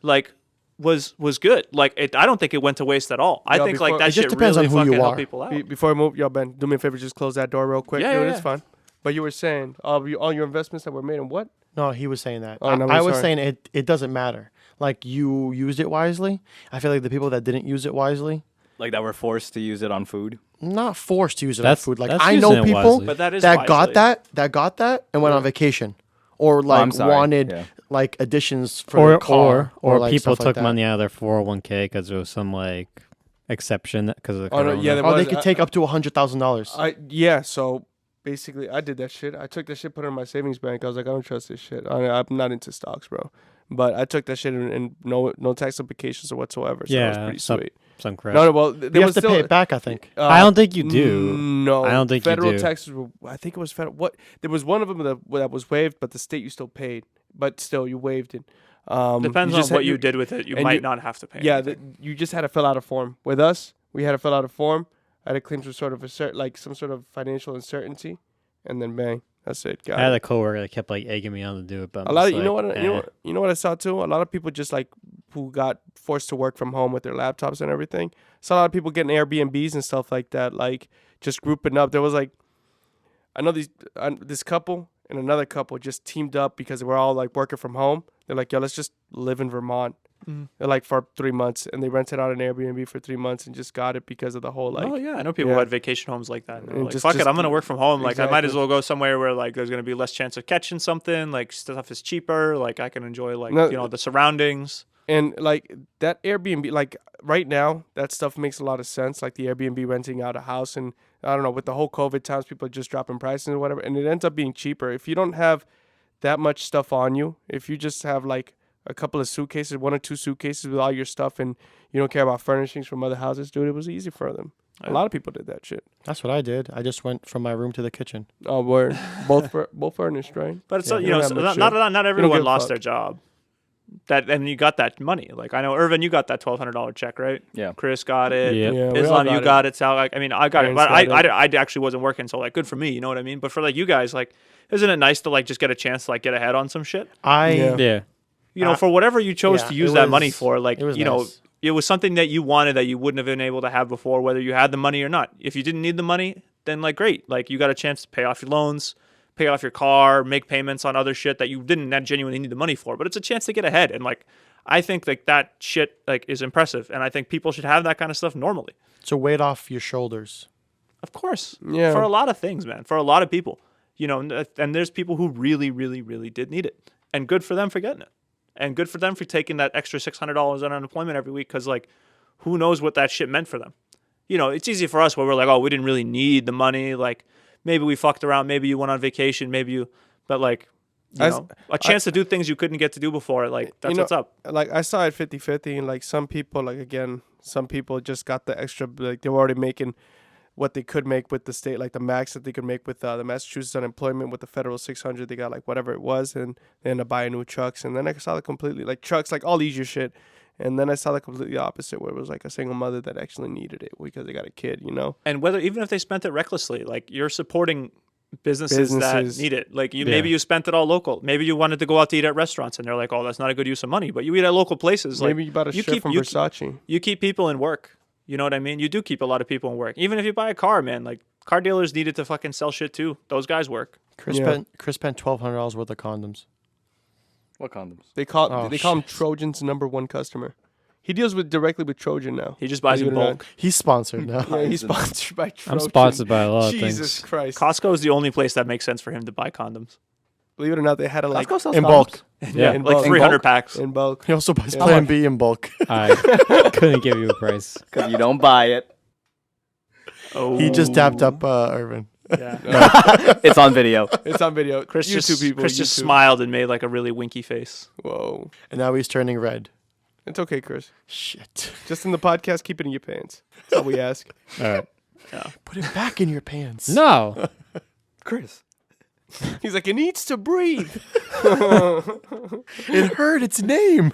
like was good. Like, I don't think it went to waste at all. I Yo, think like before- that It just shit depends really on who you fucking helped are. people out. Before I move, yo, Ben, do me a favor, just close that door real quick. Yeah, Dude, yeah, it's yeah. fine. But you were saying, all your investments that were made in what? No, he was saying that. Oh, no, I was sorry. saying it doesn't matter. Like, you used it wisely. I feel like the people that didn't use it wisely, Like that we're forced to use it on food. not forced to use it That's- on food. Like, that's I using know it people wisely. But that is that got wisely. that and went on vacation, or like I'm sorry, wanted yeah. like additions for their car, or like, people stuff like took that. money out of their 401k because there was some like exception because of the Oh, no, corona. yeah, there Oh, they was- could take up to $100,000. Yeah, so basically I did that shit. I took that shit, put it in my savings bank. I was like, I don't trust this shit. I'm not into stocks, bro. But I took that shit and no tax implications or whatsoever. So it was Yeah, pretty some- sweet. Some crap. No, well, You there have was to still pay it back, I think. I don't think you do. No, I don't think you federal do. taxes were. I think it was federal. What there was one of them that was waived, but the state you still paid. But still, you waived it. Depends you on just what had- you did with it. You and might you- not have to pay. Yeah, anything. you just had to fill out a form. With us, we had to fill out a form. I had to claim some sort of some sort of financial uncertainty, and then bang, that's it. Got I had it. a coworker that kept like egging me on to do it, but A lot of I'm you know just what like, you know what you know what I saw too. A lot of people just like who got forced to work from home with their laptops and everything. Saw a lot of people getting Airbnbs and stuff like that, like just grouping up. There was like, I know this couple and another couple just teamed up because they were all like working from home. They're like, yo, let's just live in Vermont like for 3 months, and they rented out an Airbnb for 3 months and just got it because of the whole like. Oh yeah, I know people yeah. who had vacation homes like that. And they're And like, just- fuck it, just- I'm gonna work from home. Like I might as exactly. well go somewhere where like there's gonna be less chance of catching something. Like stuff is cheaper. Like I can enjoy like No, the surroundings. And like that Airbnb, like right now, that stuff makes a lot of sense. Like the Airbnb renting out a house, and I don't know, with the whole COVID times, people are just dropping prices or whatever, and it ends up being cheaper. If you don't have that much stuff on you, if you just have like a couple of suitcases, 1 or 2 suitcases with all your stuff, and you don't care about furnishings from other houses, dude, it was easy for them. A lot of people did that shit. That's what I did. I just went from my room to the kitchen. Oh, we're both furnished, right? But it's Yeah, you you know don't have much not give everyone a lost fuck. their job. That and you got that money. Like I know Irvin, you got that $1,200 check, right? Yeah. Chris got it. Yeah. Yeah, we all Islam, you got it. Sal, like, I mean, I got it, Aaron's but got I actually wasn't working, so like, good for me. You know what I mean? But for like you guys, like, isn't it nice to like just get a chance to like get ahead on some shit? Yeah. Yeah. You know, for whatever you chose yeah, to it use that money was- for, like, it was you know, nice. it was something that you wanted that you wouldn't have been able to have before, whether you had the money or not. If you didn't need the money, then like, great, like you got a chance to pay off your loans, pay off your car, make payments on other shit that you didn't genuinely need the money for. But it's a chance to get ahead, and like, I think like that shit like is impressive, and I think people should have that kind of stuff normally. It's a weight off your shoulders. Of course. Yeah. For a lot of things, man. For a lot of people. You know, and there's people who really, really, really did need it. And good for them for getting it. And good for them for taking that extra $600 on unemployment every week because, like, who knows what that shit meant for them. You know, it's easy for us where we're like, oh, we didn't really need the money. Like, maybe we fucked around. Maybe you went on vacation. Maybe you, but like, you know, a chance to do things you couldn't get to do before. Like, that's what's up. Like I saw it 50-50, and like some people, like again, some people just got the extra, like they were already making what they could make with the state, like the max that they could make with the Massachusetts unemployment with the federal 600. They got like whatever it was, and they ended up buying new trucks. And then I saw the completely like trucks, like all easier shit. And then I saw the completely opposite, where it was like a single mother that actually needed it because they got a kid, you know. And whether even if they spent it recklessly, like you're supporting businesses that need it. Like maybe you spent it all local. Maybe you wanted to go out to eat at restaurants, and they're like, "Oh, that's not a good use of money." But you eat at local places. Maybe like, you bought a shirt from Versace. You keep people in work. You know what I mean? You do keep a lot of people in work. Even if you buy a car, man, like car dealers needed to fucking sell shit too. Those guys work. Chris Yeah. spent $1,200 worth of condoms. What condoms? They call Oh, him shit. Trojan's #1 customer. He deals directly with Trojan now. He just buys Believe in it or bulk. He's sponsored now. Yeah, he's sponsored by Trojan. I'm sponsored by a lot of Jesus things. Christ. Costco is the only place that makes sense for him to buy condoms. Believe it or not, they had a like Costco sells in condoms. bulk. Yeah. in Like bulk. 300 packs. in bulk. He also buys Yeah. Plan B in bulk. I couldn't give you a price. Because you don't buy it. Oh, He just dapped up Irvin. Yeah. It's on video. It's on video. Chris YouTube just people. Chris just YouTube. smiled and made like a really winky face. Whoa. And now he's turning red. It's okay, Chris. Shit. Just in the podcast, keep it in your pants. That's all we ask. All right. Put it back in your pants. No. Chris. He's like, it needs to breathe. It heard its name.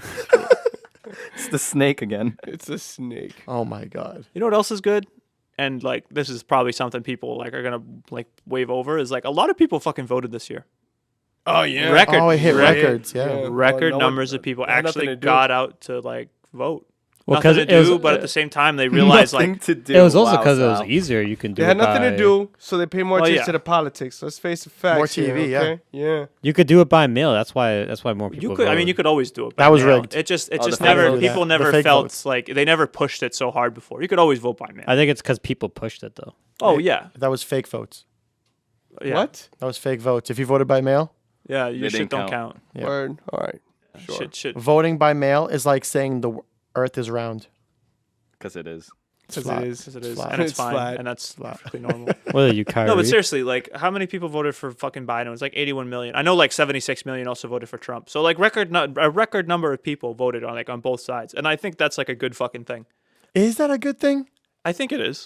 It's the snake again. It's a snake. Oh my god. You know what else is good? And like this is probably something people like are gonna like wave over is like a lot of people fucking voted this year. Oh yeah. Record. Oh, it hit Record. records. Yeah. Yeah. Record Well, no numbers one- of people it had nothing actually to do. got out to like vote. Well, Nothing to it was, do, but at the same time they realized Nothing like to do. it was also Wow, because it was Sal. easier. You can do. They had it nothing by, to do, so they pay more Well, attention yeah. to the politics. Let's face the facts. More here, TV, okay? Yeah. You could do it by mail. That's why more people. you could. I mean, voted. you could always do it. by That was mail. rigged. It just Oh, the never. fake People votes. never The fake felt votes. like they never pushed it so hard before. You could always vote by mail. I think it's because people pushed it though. Oh yeah. That was fake votes. Yeah. What? That was fake votes. If you voted by mail, Yeah, your They shit didn't don't count. count. Yeah. Word. All right. Sure. Shit. voting by mail is like saying the Earth is round. Because it is. Because flat. it is. Because it is, flat. and it's It's fine, flat. and that's Flat. perfectly normal. What are you, Kyrie? No, but seriously, like, how many people voted for fucking Biden? It was like 81 million. I know like 76 million also voted for Trump. So like a record number of people voted on both sides, and I think that's like a good fucking thing. Is that a good thing? I think it is.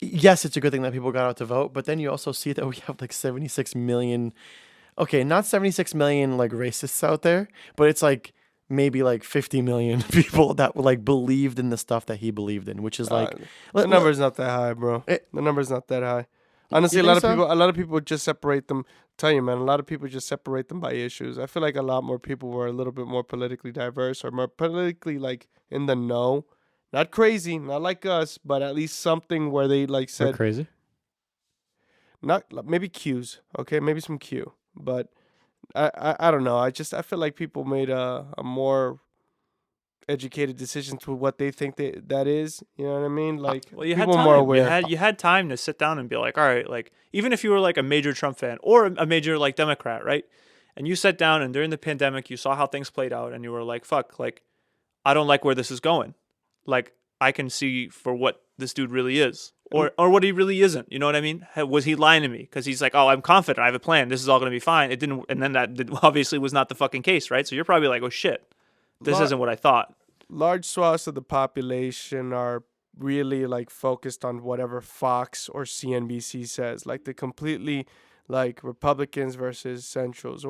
Yes, it's a good thing that people got out to vote, but then you also see that we have like 76 million. Okay, not 76 million like racists out there, but it's like maybe like 50 million people that like believed in the stuff that he believed in, which is like the number's not that high, bro. It- The number's not that high. Honestly, You a lot think of so? people just separate them. Tell you, man, a lot of people just separate them by issues. I feel like a lot more people were a little bit more politically diverse or more politically like in the know. Not crazy, not like us, but at least something where they like We're said crazy. not maybe cues, okay, maybe some cue, but I don't know. I feel like people made a more educated decisions to what they think that is. You know what I mean? Like, Well, you people had are time. more aware. You had time to sit down and be like, all right, like even if you were like a major Trump fan or a major like Democrat, right? And you sat down and during the pandemic, you saw how things played out, and you were like, fuck, like I don't like where this is going. Like I can see for what this dude really is, or what he really isn't. You know what I mean? Was he lying to me? Because he's like, oh, I'm confident, I have a plan, this is all going to be fine. It didn't, and then obviously was not the fucking case, right? So you're probably like, oh shit, this isn't what I thought. Large swaths of the population are really like focused on whatever Fox or CNBC says. Like the completely like Republicans versus centralists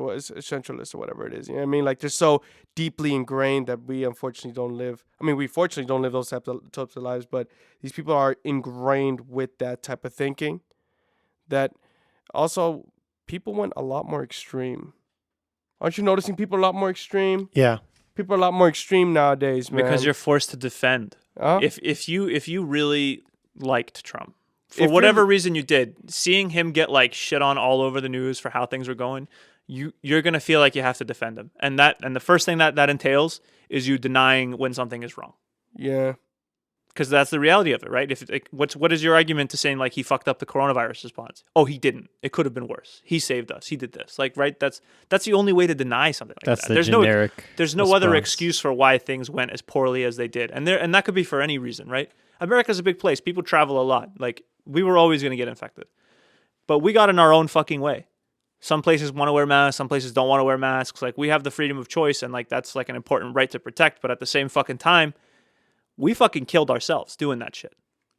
or whatever it is. You know what I mean? Like they're so deeply ingrained that we unfortunately don't live. I mean, we fortunately don't live those types of lives, but these people are ingrained with that type of thinking. That also people went a lot more extreme. Aren't you noticing people are a lot more extreme? Yeah. People are a lot more extreme nowadays, man. Because you're forced to defend. Huh? If you really liked Trump, for If whatever you're- reason you did, seeing him get like shit on all over the news for how things were going, you're gonna feel like you have to defend him, and the first thing that entails is you denying when something is wrong, Yeah. because that's the reality of it, right? If like, what is your argument to saying like he fucked up the coronavirus response? Oh, he didn't. It could have been worse. He saved us. He did this. Like, right? That's the only way to deny something like That's that. the There's generic. there's no other response. excuse for why things went as poorly as they did, and that could be for any reason, right? America's a big place. People travel a lot. Like we were always going to get infected, but we got in our own fucking way. Some places want to wear masks. Some places don't want to wear masks. Like we have the freedom of choice, and like that's like an important right to protect. But at the same fucking time, we fucking killed ourselves doing that shit.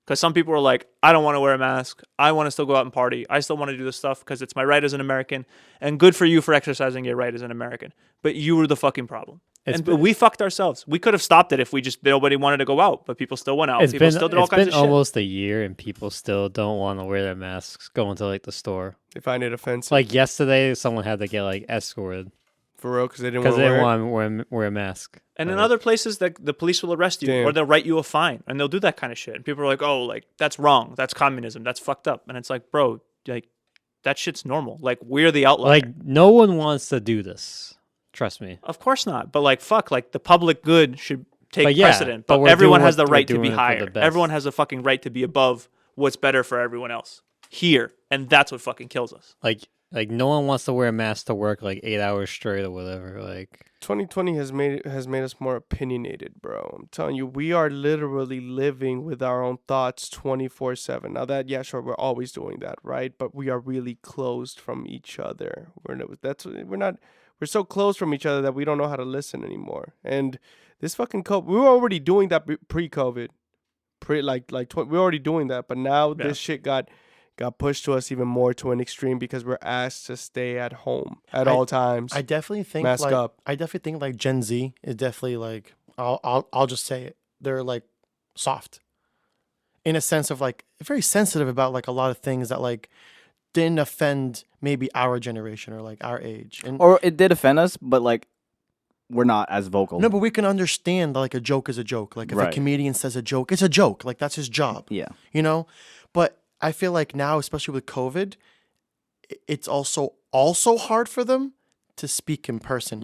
Because some people were like, I don't want to wear a mask. I want to still go out and party. I still want to do this stuff because it's my right as an American. And good for you for exercising your right as an American. But you were the fucking problem. But we fucked ourselves. We could have stopped it if nobody wanted to go out. But people still went out. People still did all kinds of shit. It's been almost a year and people still don't want to wear their masks going to like the store. They find it offensive. Like yesterday, someone had to get like escorted for real, because they didn't because want they to didn't wear it. want to wear a mask. And in other places, the police will arrest you Damn. or they'll write you a fine and they'll do that kind of shit. And people are like, oh, like that's wrong. That's communism. That's fucked up. And it's like, bro, like that shit's normal. Like we're the outlier. Like no one wants to do this. Trust me. Of course not. But like, fuck, like the public good should take But yeah, precedent. but But we're everyone doing has the what- right we're to be doing it for the higher. best. Everyone has a fucking right to be above what's better for everyone else here. And that's what fucking kills us. Like no one wants to wear a mask to work like 8 hours straight or whatever. Like 2020 has made us more opinionated, bro. I'm telling you, we are literally living with our own thoughts 24/7. Now that, yeah, sure, we're always doing that, right? But we are really closed from each other. We're so close from each other that we don't know how to listen anymore. And this fucking COVID, we were already doing that pre-COVID, we're already doing that. But now this shit got pushed to us even more to an extreme because we're asked to stay at home at all times. I definitely think Mask like up. I definitely think like Gen Z is definitely like I'll just say it. They're like soft. In a sense of like very sensitive about like a lot of things that like didn't offend maybe our generation or like our age. And Or it did offend us, but like we're not as vocal. no, but we can understand that, like a joke is a joke. Like if a Right. comedian says a joke, it's a joke. Like that's his job. Yeah. You know? But I feel like now, especially with COVID, it's also hard for them to speak in person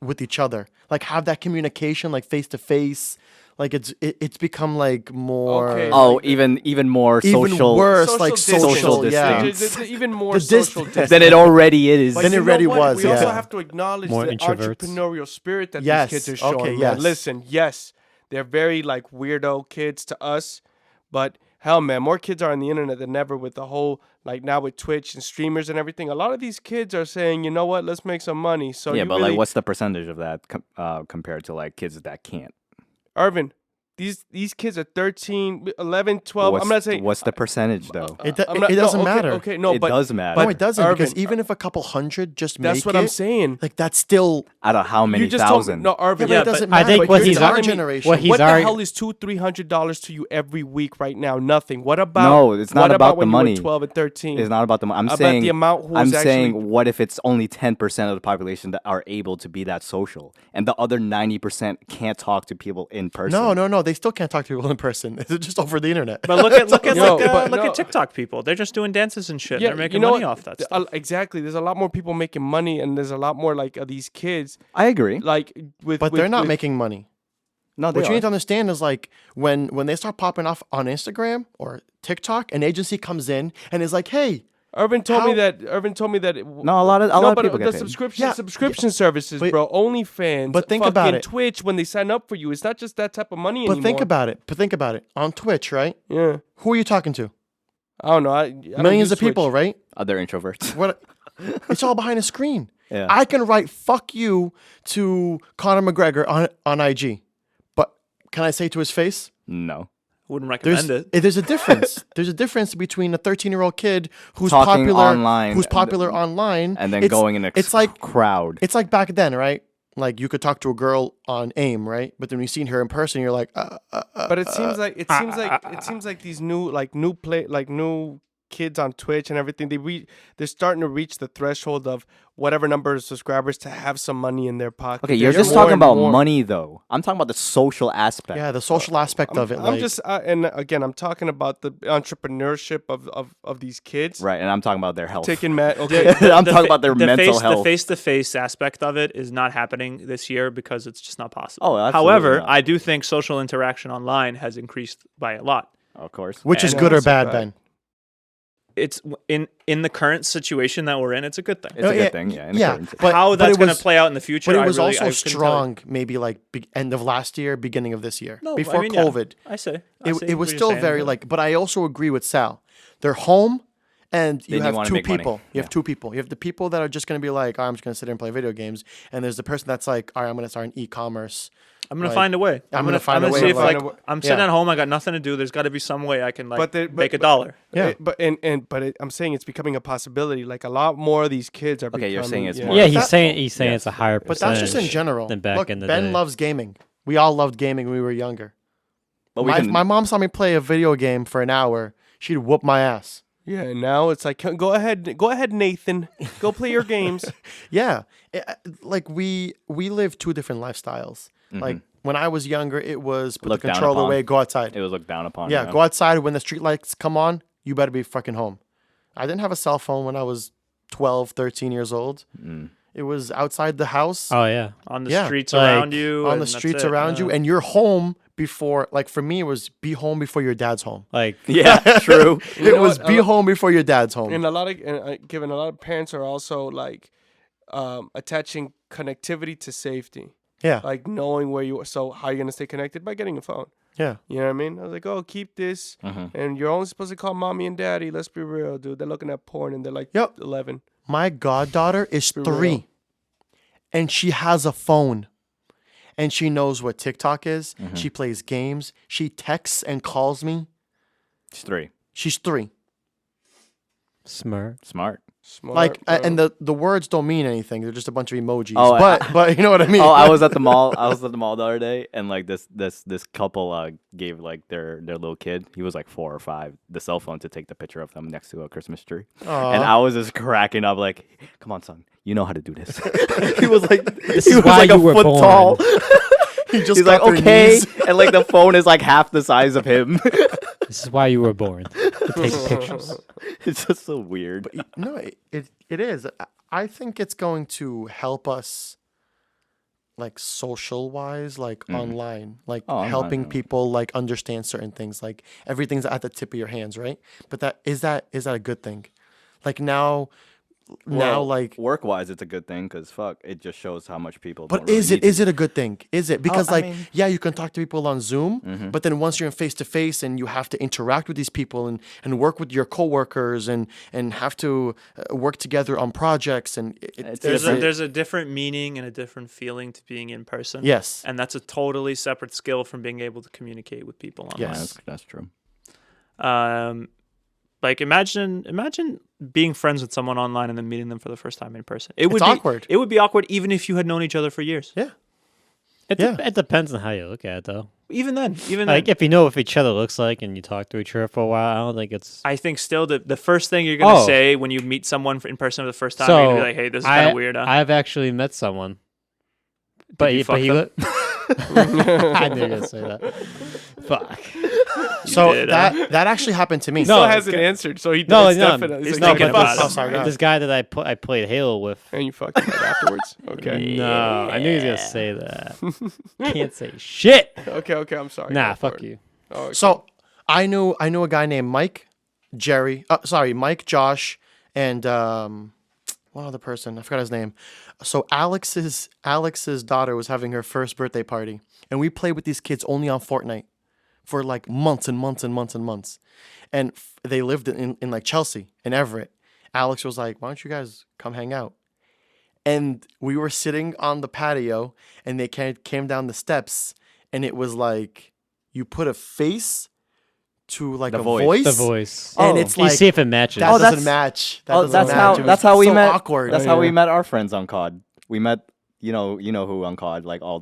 with each other. Like have that communication like face to face. Like it's become like more Okay. Oh, Like even more even social worse, like Social social, yeah. distance. Even more The social distance. distance. than it already is. But Then it you know already what? was, We also yeah. have to acknowledge More the introverts. entrepreneurial spirit that Yes, these kids are showing. okay, man. yes. Listen, yes, they're very like weirdo kids to us, but hell, man, more kids are on the internet than ever with the whole like now with Twitch and streamers and everything. A lot of these kids are saying, you know what, let's make some money. So yeah, you but really, like, what's the percentage of that compared to like kids that can't? Irvin, these kids are 13, 11, 12. I'm not saying What's the percentage though? It I'm not- doesn't no, okay, matter. Okay, no, it but does matter. No, it doesn't because Irvin, even if a couple hundred just that's make what it, I'm saying. like that's still Out of how many You just told me, thousand? no, Irvin. yeah, Yeah, but it doesn't but I matter. think But what you're he's our telling me- generation. what he's What the already- hell is $200-$300 to you every week right now? Nothing. What about? No, it's not what about the when money. You were 12 and 13. It's not about the money. I'm About saying the amount who I'm was saying actually- what if it's only 10% of the population that are able to be that social, and the other 90% can't talk to people in person? No. They still can't talk to people in person. It's just over the internet. But look at No, but no. at TikTok people. They're just doing dances and shit. Yeah, They're making you know money what? off that stuff. Exactly. There's a lot more people making money, and there's a lot more like of these kids I agree. like with. But with- they're not with- making money. No, What you need to understand is like when they start popping off on Instagram or TikTok, an agency comes in and is like, "Hey, Irvin told me How- that. No, a lot of people get the paid. subscription services, But- bro. OnlyFans, but think fucking about it. Twitch. When they sign up for you, it's not just that type of money but anymore. think about it. On Twitch, right? Yeah, Who are you talking to? I don't know. I don't Millions use of people, Twitch. right? Other introverts. What? It's all behind a screen. Yeah. I can write "fuck you" to Conor McGregor on IG, but can I say to his face? No. Wouldn't recommend it. There's a difference. There's a difference between a 13-year-old kid who's Talking popular online who's and- popular online, And then It's- going in a it's like crowd. it's like back then, right? Like you could talk to a girl on AIM, right? But then when you seen her in person, you're like, But it seems like these new kids on Twitch and everything. They're starting to reach the threshold of whatever number of subscribers to have some money in their pocket. Okay, you're There's just more talking and about more. money, though. I'm talking about the social aspect. yeah, the social aspect of it. I'm Like, just and again, I'm talking about the entrepreneurship of these kids Right, and I'm talking about their health. taking okay. I'm talking about their mental health. The face-to-face aspect of it is not happening this year because it's just not possible. Oh, absolutely However, not. I do think social interaction online has increased by a lot. Of course. which is and good or also bad, bad. Ben? It's in the current situation that we're in, it's a good thing. It's a yeah, good thing, yeah. in the yeah, current but- How that's it going to was- play out in the future, But it I was really- I also couldn't tell you. strong, maybe like end of last year, beginning of this year, No, before I mean, yeah, COVID. I say It was still very like. But I also agree with Sal. They're home, and you Then you have wanna two make money. people. You have Yeah. two people. You have the people that are just going to be like, I'm just going to sit here and play video games, and there's the person that's like, all right, I'm going to start an e-commerce. I'm gonna like, find a way. I'm gonna find a way see to, if like- like I'm sitting Yeah. at home, I got nothing to do. There's got to be some way I can like But make a dollar. Yeah. I'm saying it's becoming a possibility. Like a lot more of these kids are. Okay, you're saying it's yeah. more- Yeah, That- he's saying it's a higher But percentage. that's just in general. than back Look, in the Ben day. loves gaming. We all loved gaming when we were younger. But we can, My mom saw me play a video game for an hour. She'd whoop my ass. Yeah, and now it's like, go ahead, Nathan, go play your games. Yeah, like we live two different lifestyles. Like when I was younger, it was put Looked the down controller upon. away, go outside. it was looked down upon. Yeah, you know? go outside when the street lights come on. You better be fucking home. I didn't have a cell phone when I was 12, 13 years old. It was outside the house, Oh yeah. On the Yeah, streets like, around you. on and the that's streets it, around yeah. you, and you're home before. Like for me, it was be home before your dad's home. Like Yeah, true. It know was what? be home before your dad's home. And given a lot of parents are also like attaching connectivity to safety, Yeah, like knowing where you are. So how are you gonna stay connected? By getting a phone. yeah. You know what I mean? I was like, oh, keep this, and you're only supposed to call mommy and daddy. Let's be real, dude. They're looking at porn and they're like, Yep. 11. My goddaughter is Be 3, real. and she has a phone, and she knows what TikTok is. She plays games. She texts and calls me. It's 3. She's 3. smart. Smart. Smart, Like, bro. and the words don't mean anything. They're just a bunch of emojis. Oh, but you know what I mean. Oh, I was at the mall. I was at the mall the other day, and like this couple gave like their little kid. He was like 4 or 5, the cell phone to take the picture of them next to a Christmas tree. Aw. And I was just cracking up, like, "Come on, son, you know how to do this." He was like, This he is was why like you a were foot born. tall. He just He's like, got their "Okay," knees. and like the phone is like half the size of him. This is why you were born to take pictures. It's just so weird. No, it is. I think it's going to help us, like social wise, like online, like Oh, online, helping yeah. people like understand certain things. Like everything's at the tip of your hands, right? But that is that a good thing? Like now like. work wise, it's a good thing because fuck, it just shows how much people. But don't really is need it to- a good thing? Is it because I like mean- yeah, you can talk to people on Zoom, but then once you're in face to face and you have to interact with these people and work with your coworkers and have to work together on projects and It's There's a different meaning and a different feeling to being in person. yes, And that's a totally separate skill from being able to communicate with people online. Yes. That's true. Like imagine being friends with someone online and then meeting them for the first time in person. It would be awkward. It would be awkward even if you had known each other for years. yeah. It it depends on how you look at it, though. Even then, Like if you know what each other looks like and you talk to each other for a while, I don't think it's. I think still the first thing you're gonna Oh. say when you meet someone in person for the first time, So you're gonna be like, "Hey, this is kind of weird." Huh? I've actually met someone, but you he fuck them? I knew you were gonna say that. Fuck. So did, that actually happened to me. He still hasn't answered, so he No, does no, definitely. he's it's like, thinking fuck about it. him. Oh, sorry, go This ahead. guy that I played Halo with. And you fucked him right afterwards. Okay. No, I knew he was gonna say that. Can't say shit. Okay. I'm sorry. Nah, Go for fuck it. you. Oh, okay. So I knew a guy named Mike, Mike, Josh, and one other person. I forgot his name. So Alex's daughter was having her first birthday party, and we played with these kids only on Fortnite for like months and months and months and months. And they lived in like Chelsea and Everett. Alex was like, "Why don't you guys come hang out?" And we were sitting on the patio, and they came down the steps, and it was like you put a face to like The a voice. voice, The voice. and Oh. it's You like see if it matches. that Oh, doesn't that's- match. That Oh, doesn't that's match. how It was that's how we so met. Awkward. That's Oh, how we yeah. met our friends on COD. We met, you know who on COD, like all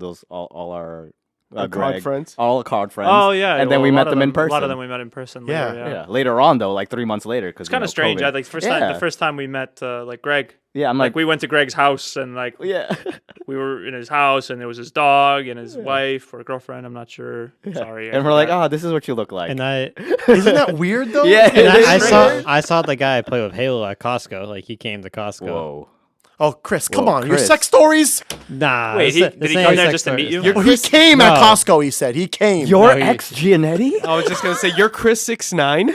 our Our Greg, COD friends. all COD friends. Oh yeah, and then well, we a met lot of them in A lot of person. them we met in person. Yeah. Later, Yeah, later on though, like 3 months later, because It's kind of strange. I like the first time we met like Greg. Yeah, I'm Like like, we went to Greg's house and like yeah, we were in his house and there was his dog and his wife or girlfriend. I'm not sure. Sorry. and we're like, oh, this is what you look like. And I Isn't that weird though? Yeah, and it is I weird. saw the guy play with Halo at Costco. Like he came to Costco. Whoa. Oh, Chris, come Whoa, on. Your Chris. sex stories? Nah. Wait, this did he ain't come there sex just to meet stories. you? He came at No. Costco, he said. He came. Your he- ex Gianetti? I was just gonna say you're Chris 6'9".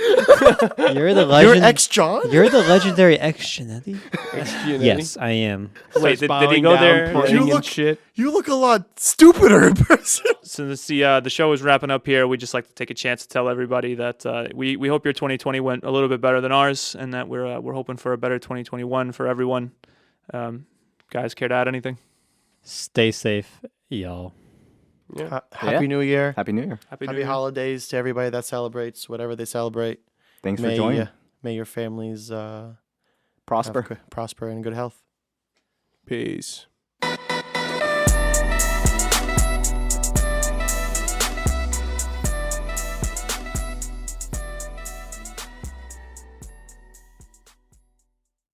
You're the Your legend. ex John? You're the legendary ex Janetti? Gianetti. Yes, I am. Wait, Starts did he bowing go down, there? pointing You and look- shit. You look a lot stupider in person. Since the show is wrapping up here, we just like to take a chance to tell everybody that we hope your 2020 went a little bit better than ours, and that we're hoping for a better 2021 for everyone. Guys, care to add anything? Stay safe, y'all. Happy New Year. Happy New Year. Happy New Happy Year. holidays to everybody that celebrates whatever they celebrate. Thanks for joining. May your families Prosper. prosper and good health. Peace.